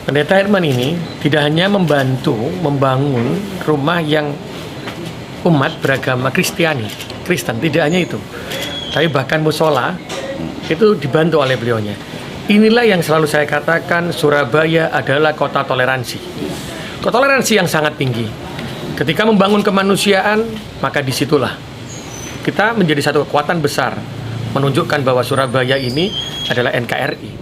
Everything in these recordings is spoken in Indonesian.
Pendeta Herman ini tidak hanya membantu membangun rumah yang umat beragama Kristen, tidak hanya itu, tapi bahkan musola itu dibantu oleh beliaunya. Inilah yang selalu saya katakan, Surabaya adalah kota toleransi. Toleransi yang sangat tinggi. Ketika membangun kemanusiaan, maka disitulah kita menjadi satu kekuatan besar, menunjukkan bahwa Surabaya ini adalah NKRI.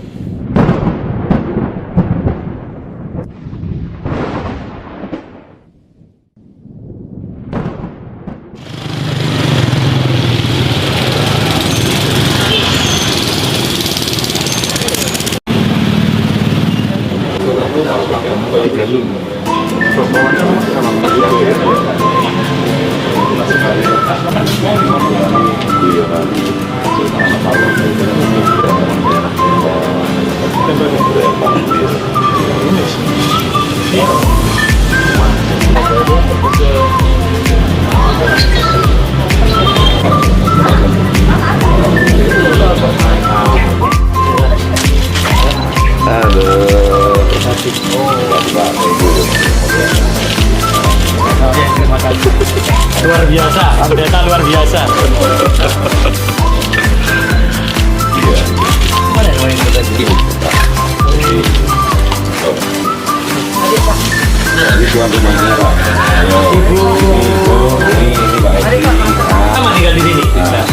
Luar biasa, pendeta luar biasa. Mana yang main tadi? Ini tuan rumahnya Pak. Ibu. Ini Pak Edi. Sama tinggal di sini.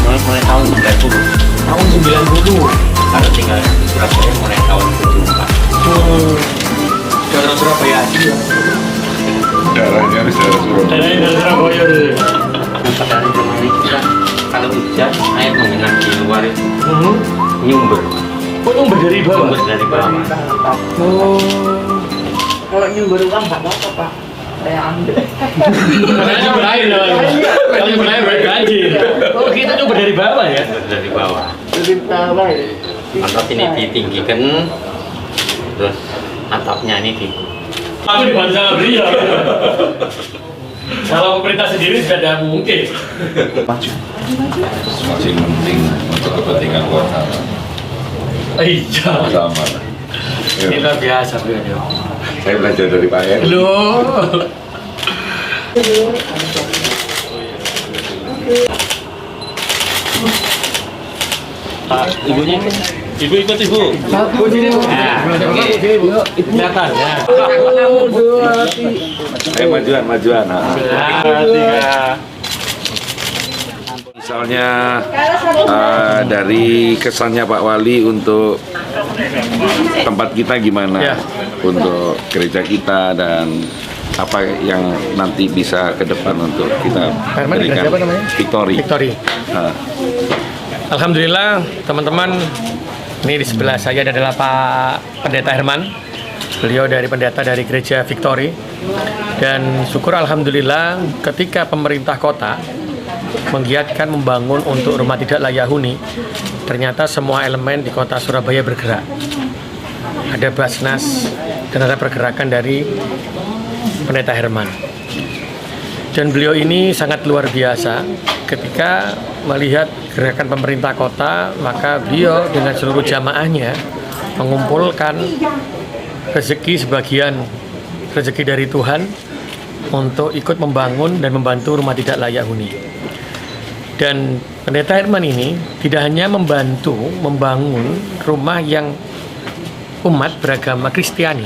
Mulai tahun 90. Tahun 90. Kalau tinggal di Surabaya mulai tahun 74. Daerah Surabaya aja. Daerahnya harus daerah Surabaya. Daerah Surabaya dulu. Pada zaman ini kita kalau hujan air mengenang di luar itu nyumber. Oh, nyumber dari bawah. Nyumber dari bawah. Oh. Kalau nyumber uang nggak apa-apa, Pak. Saya ambil. Makanya nyumber air loh. Kalau nyumber air berarti banjir. Oh, kita nyumber dari bawah ya? Nyumber dari bawah. Dari bawah ya. Atap ini ditinggikan, terus atapnya ini di. Aku dibantu beliau. Kalau pemerintah sendiri sudah tidak mungkin. Masih penting untuk kepentingan kota. Iya. Sama. Ini luar biasa beliau. Saya belajar dari Pak Edi. Loh. Ibunya Ibu ikut ibu. Satu sini bu. Nah, kelihatan ya. Majuan. Nah. Tiga. Misalnya dari kesannya Pak Wali untuk tempat kita gimana, Ya. untuk gereja kita dan apa yang nanti bisa ke depan untuk kita Herman, berikan. gereja apa namanya? Victory. Nah, Alhamdulillah teman-teman, ini di sebelah saya adalah Pak Pendeta Herman. Beliau pendeta dari gereja Victory. Dan syukur alhamdulillah ketika pemerintah kota menggiatkan membangun untuk rumah tidak layak huni, ternyata semua elemen di kota Surabaya bergerak. Ada Basnas dan ada pergerakan dari Pendeta Herman. Dan beliau ini sangat luar biasa ketika melihat gerakan pemerintah kota, maka beliau dengan seluruh jamaahnya mengumpulkan rezeki sebagian rezeki dari Tuhan untuk ikut membangun dan membantu rumah tidak layak huni. Dan Pendeta Herman ini tidak hanya membantu membangun rumah yang umat beragama Kristen,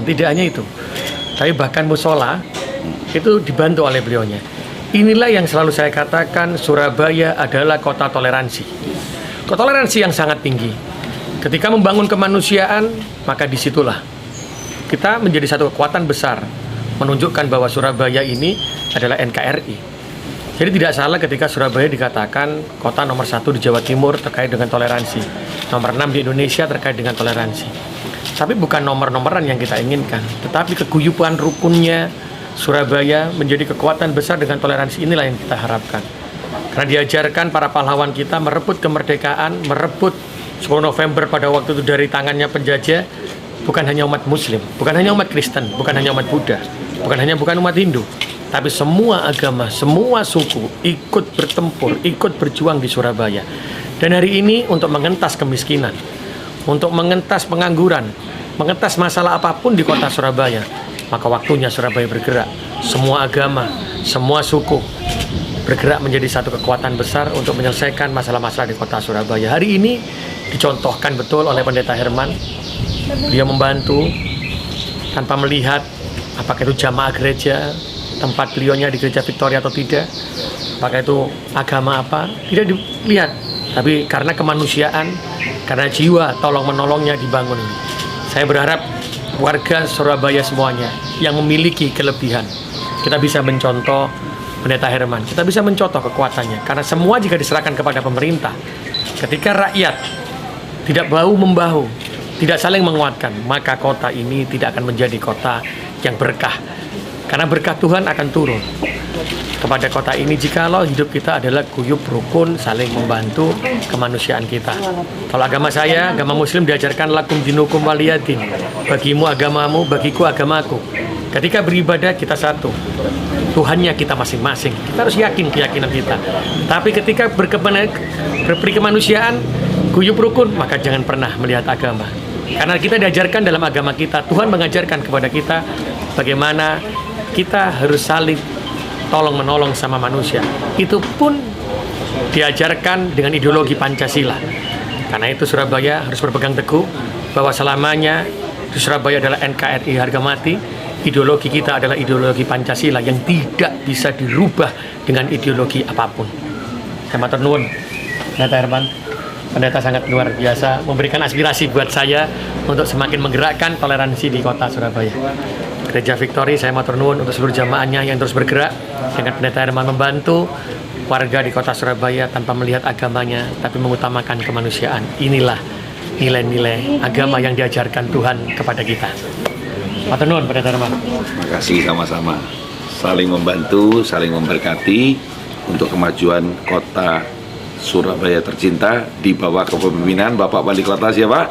tidak hanya itu, tapi bahkan musola itu dibantu oleh beliaunya. Inilah yang selalu saya katakan, Surabaya adalah kota toleransi. Toleransi yang sangat tinggi. Ketika membangun kemanusiaan, maka disitulah kita menjadi satu kekuatan besar, menunjukkan bahwa Surabaya ini adalah NKRI. Jadi tidak salah ketika Surabaya dikatakan kota nomor 1 di Jawa Timur terkait dengan toleransi, nomor 6 di Indonesia terkait dengan toleransi. Tapi bukan nomor-nomoran yang kita inginkan, tetapi keguyuban rukunnya Surabaya menjadi kekuatan besar dengan toleransi, inilah yang kita harapkan. Karena diajarkan para pahlawan kita merebut kemerdekaan, merebut 10 November pada waktu itu dari tangannya penjajah, bukan hanya umat Muslim, bukan hanya umat Kristen, bukan hanya umat Buddha, bukan umat Hindu, tapi semua agama, semua suku ikut bertempur, ikut berjuang di Surabaya. Dan hari ini untuk mengentas kemiskinan, untuk mengentas pengangguran, mengetes masalah apapun di kota Surabaya, maka waktunya Surabaya bergerak. Semua agama, semua suku bergerak menjadi satu kekuatan besar untuk menyelesaikan masalah-masalah di kota Surabaya. Hari ini dicontohkan betul oleh Pendeta Herman. Dia membantu tanpa melihat apakah itu jamaah gereja, tempat beliaunya di gereja Victoria atau tidak, apakah itu agama apa, tidak dilihat. Tapi karena kemanusiaan, karena jiwa tolong-menolongnya dibangun ini. Saya berharap warga Surabaya semuanya yang memiliki kelebihan, kita bisa mencontoh Pendeta Herman, kita bisa mencontoh kekuatannya. Karena semua jika diserahkan kepada pemerintah, ketika rakyat tidak bahu-membahu, tidak saling menguatkan, maka kota ini tidak akan menjadi kota yang berkah. Karena berkah Tuhan akan turun kepada kota ini jikalau hidup kita adalah guyup rukun, saling membantu kemanusiaan kita. Kalau agama saya, agama Muslim diajarkan lakum dinukum waliyadin, bagimu agamamu, bagiku agamaku. Ketika beribadah kita satu, Tuhannya kita masing-masing. Kita harus yakin keyakinan kita. Tapi ketika berperi kemanusiaan, guyup rukun, maka jangan pernah melihat agama. Karena kita diajarkan dalam agama kita, Tuhan mengajarkan kepada kita bagaimana kita harus saling tolong-menolong sama manusia. Itu pun diajarkan dengan ideologi Pancasila. Karena itu Surabaya harus berpegang teguh bahwa selamanya di Surabaya adalah NKRI harga mati. Ideologi kita adalah ideologi Pancasila yang tidak bisa dirubah dengan ideologi apapun. Saya matur nuwun, Pendeta Herman. Pendeta sangat luar biasa, memberikan aspirasi buat saya untuk semakin menggerakkan toleransi di kota Surabaya. Gereja Victory, saya matur nuwun untuk seluruh jamaahnya yang terus bergerak dengan Pendeta Herman membantu warga di kota Surabaya tanpa melihat agamanya, tapi mengutamakan kemanusiaan. Inilah nilai-nilai agama yang diajarkan Tuhan kepada kita. Matur nuwun, Pendeta Herman. Terima kasih sama-sama. Saling membantu, saling memberkati untuk kemajuan kota Surabaya tercinta di bawah kepemimpinan Bapak Wali Kota siapa?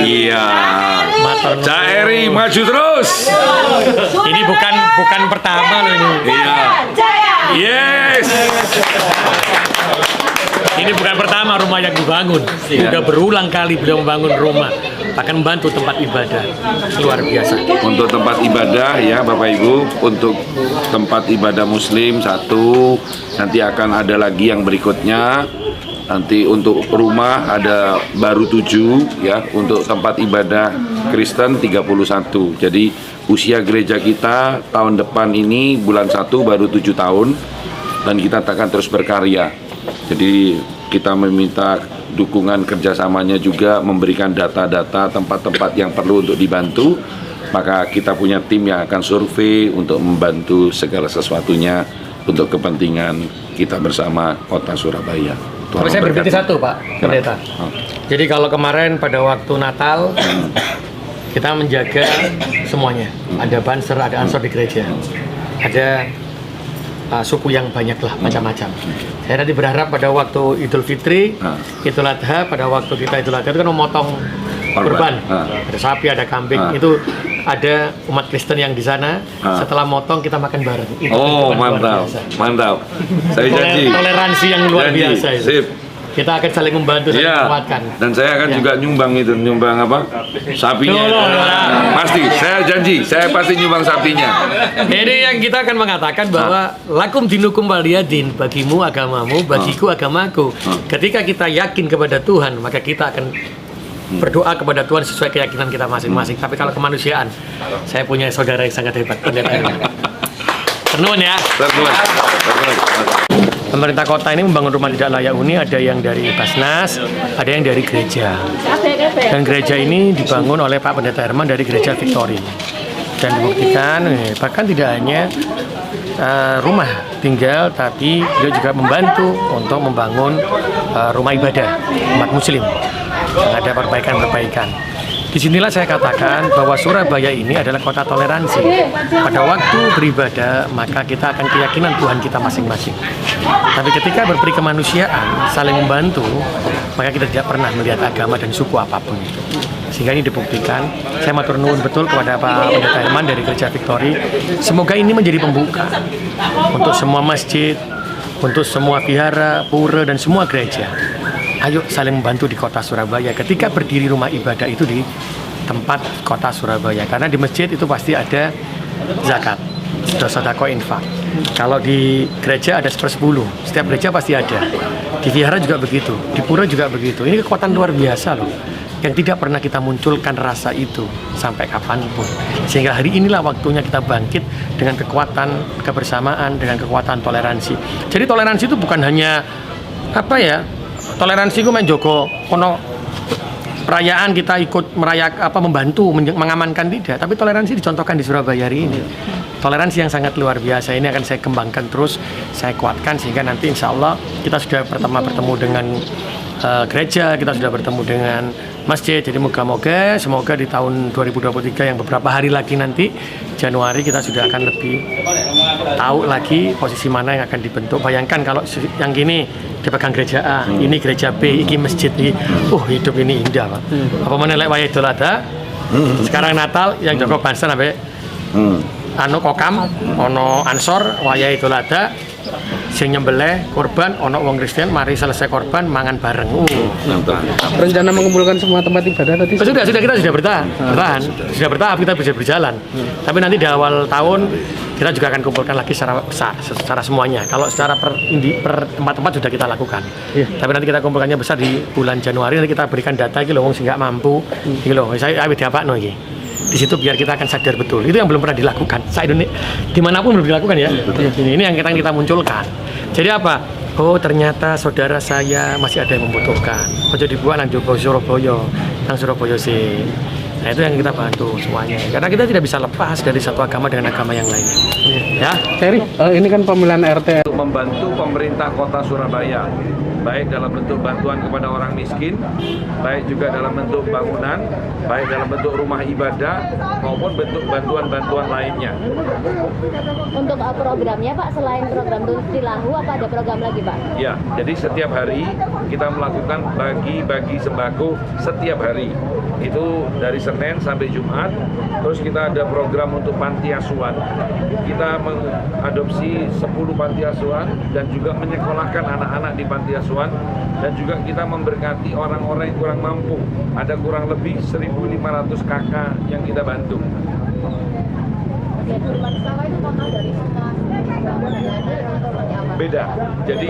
Iya. Cak Eri maju terus. Ini bukan pertama loh ini. Iya. Yes. Ini bukan pertama rumah yang dibangun. Sudah berulang kali beliau membangun rumah, bahkan membantu tempat ibadah. Luar biasa. Untuk tempat ibadah ya Bapak Ibu, untuk tempat ibadah Muslim satu, nanti akan ada lagi yang berikutnya. Nanti untuk rumah ada baru 7 ya, untuk tempat ibadah Kristen 31. Jadi usia gereja kita tahun depan ini bulan 1 baru 7 tahun dan kita akan terus berkarya. Jadi kita meminta dukungan kerjasamanya juga, memberikan data-data tempat-tempat yang perlu untuk dibantu. Maka kita punya tim yang akan survei untuk membantu segala sesuatunya untuk kepentingan kita bersama kota Surabaya. Tapi saya berpikir satu Pak Pendeta. Jadi kalau kemarin pada waktu Natal kita menjaga semuanya. Ada banser, ada ansor di gereja. Ada suku yang banyak lah, macam-macam. Saya nanti berharap pada waktu Idul Fitri, Idul Adha, pada waktu kita Idul Adha itu kan memotong kurban. Ada sapi, ada kambing. Itu ada umat Kristen yang di sana. Setelah motong kita makan bareng. Itu mantap, mantap. Saya janji. Toleransi yang luar biasa itu. Sip. Kita akan saling membantu, saling menguatkan. Dan saya akan juga nyumbang apa? Sapinya. Pasti, saya janji, saya pasti nyumbang sapinya. Ini yang kita akan mengatakan bahwa lakum dinukum waliyadin, bagimu agamamu, bagiku agamaku. Ketika kita yakin kepada Tuhan, maka kita akan berdoa kepada Tuhan sesuai keyakinan kita masing-masing. Tapi kalau kemanusiaan, saya punya saudara yang sangat hebat, Pendeta Herman. Tenun ya. Pemerintah kota ini membangun rumah tidak layak huni, ada yang dari Basnas, ada yang dari gereja. Dan gereja ini dibangun oleh Pak Pendeta Herman dari gereja Victory. Dan dibuktikan, bahkan tidak hanya rumah tinggal, tapi beliau juga membantu untuk membangun rumah ibadah umat Muslim. Ada perbaikan-perbaikan. Disinilah saya katakan bahwa Surabaya ini adalah kota toleransi. Pada waktu beribadah, maka kita akan keyakinan Tuhan kita masing-masing. Tapi ketika berperi kemanusiaan, saling membantu, maka kita tidak pernah melihat agama dan suku apapun itu. Sehingga ini dibuktikan. Saya matur nuwun betul kepada Pak Pendeta Herman dari Gereja Victory. Semoga ini menjadi pembuka untuk semua masjid, untuk semua vihara, pura, dan semua gereja. ayo saling membantu di kota Surabaya. Ketika berdiri rumah ibadah itu di tempat kota Surabaya, karena di masjid itu pasti ada zakat, sedekah infak. Kalau di gereja ada 1/10, setiap gereja pasti ada. Di vihara juga begitu, di pura juga begitu. Ini kekuatan luar biasa loh, yang tidak pernah kita munculkan rasa itu sampai kapanpun. Sehingga hari inilah waktunya kita bangkit dengan kekuatan kebersamaan, dengan kekuatan toleransi. Jadi toleransi itu bukan hanya apa ya, toleransi itu main jogo ono perayaan kita ikut merayakan membantu mengamankan, tidak, tapi toleransi dicontohkan di Surabaya hari ini. Toleransi yang sangat luar biasa ini akan saya kembangkan terus, saya kuatkan sehingga nanti insya Allah kita sudah bertemu dengan gereja, kita sudah bertemu dengan masjid. Jadi moga-moga semoga di tahun 2023 yang beberapa hari lagi nanti Januari kita sudah akan lebih tahu lagi posisi mana yang akan dibentuk. Bayangkan kalau yang gini dipegang gereja A, ini gereja B, ini masjid, hidup ini indah Pak. Apa menilai wayah Idul Adha, sekarang Natal yang Joko Bansen sampai anu kokam, ono ansor wayah Idul Adha, sing nyembelih korban ono wong Kristen, mari selesai korban mangan bareng. Rencana mengumpulkan semua tempat ibadah tadi? Sudah kita sudah bertahap kita bisa berjalan. Tapi nanti di awal tahun kita juga akan kumpulkan lagi secara besar, secara semuanya. Kalau secara per tempat-tempat sudah kita lakukan. Tapi nanti kita kumpulkannya besar di bulan Januari, nanti kita berikan data iki lho wong sing nggak mampu. Iki lho, saya awet diapakno iki. Di situ biar kita akan sadar betul. Itu yang belum pernah dilakukan. Indonesia dimanapun belum dilakukan ya. Ini yang kita munculkan. Jadi apa? Oh ternyata saudara saya masih ada yang membutuhkan. Ojo dibuat nang Surabaya, nang Surabaya sih. Nah itu yang kita bantu semuanya. Karena kita tidak bisa lepas dari satu agama dengan agama yang lainnya. Ya, Ferry, ini kan pemilihan RT. Untuk membantu pemerintah kota Surabaya, baik dalam bentuk bantuan kepada orang miskin, baik juga dalam bentuk bangunan, baik dalam bentuk rumah ibadah, maupun bentuk bantuan-bantuan lainnya. Untuk programnya Pak, selain program Tilahu, apa ada program lagi Pak? Ya, jadi setiap hari kita melakukan bagi-bagi sembako setiap hari. Itu dari Senin sampai Jumat. Terus kita ada program untuk panti asuhan. Kita mengadopsi 10 panti asuhan dan juga menyekolahkan anak-anak di panti asuhan, dan juga kita memberkati orang-orang yang kurang mampu. Ada kurang lebih 1.500 kakak yang kita bantu. Beda, jadi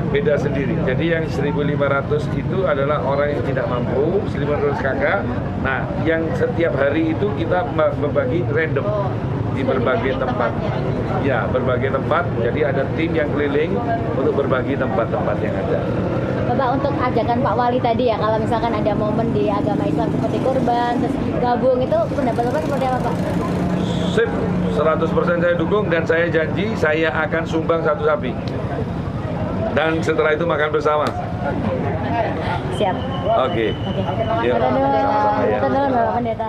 beda sendiri. Jadi yang 1.500 itu adalah orang yang tidak mampu, 1.500 kakak. Nah, yang setiap hari itu kita berbagi random di berbagai tempat. Ya, berbagai tempat. Jadi ada tim yang keliling untuk berbagi tempat-tempat yang ada. Bapak, untuk ajakan Pak Wali tadi ya, kalau misalkan ada momen di agama Islam seperti kurban, terus gabung, itu pendapat Bapak seperti apa Pak? Sip, 100% saya dukung, dan saya janji saya akan sumbang 1 sapi. Dan setelah itu makan bersama. Siap. Oke. Oke. Kita dulu, Bapak Pendeta.